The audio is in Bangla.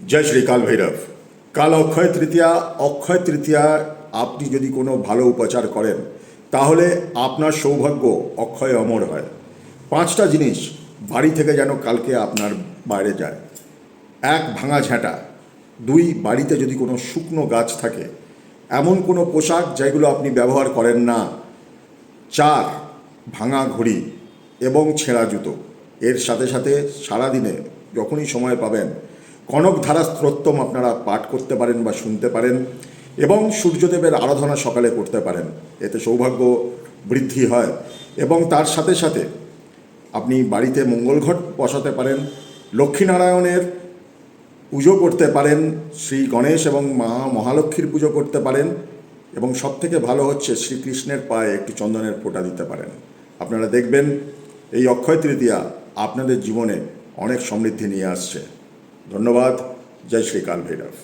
জয় শ্রী কাল ভৈরব। কাল অক্ষয় তৃতীয়া। অক্ষয় তৃতীয়ায় আপনি যদি কোনো ভালো উপাচার করেন তাহলে আপনার সৌভাগ্য অক্ষয় অমর হয়। 5টা জিনিস বাড়ি থেকে যেন কালকে আপনার বাইরে যায়। 1, ভাঙা ঝাঁটা। 2, বাড়িতে যদি কোনো শুকনো গাছ থাকে, এমন কোনো পোশাক যেগুলো আপনি ব্যবহার করেন না। 4, ভাঙা ঘড়ি এবং ছেঁড়া জুতো। এর সাথে সাথে সারাদিনে যখনই সময় পাবেন কনকধারা স্তোত্রম আপনারা পাঠ করতে পারেন বা শুনতে পারেন এবং সূর্যদেবের আরাধনা সকালে করতে পারেন। এতে সৌভাগ্য বৃদ্ধি হয় এবং তার সাথে সাথে আপনি বাড়িতে মঙ্গলঘট বসাতে পারেন, লক্ষ্মীনারায়ণের পুজো করতে পারেন, শ্রী গণেশ এবং মা মহালক্ষ্মীর পুজো করতে পারেন এবং সবথেকে ভালো হচ্ছে শ্রীকৃষ্ণের পায়ে একটি চন্দনের ফোঁটা দিতে পারেন। আপনারা দেখবেন এই অক্ষয় তৃতীয়া আপনাদের জীবনে অনেক সমৃদ্ধি নিয়ে আসছে। ধন্যবাদ। জয় শ্রী কাল ভৈরব।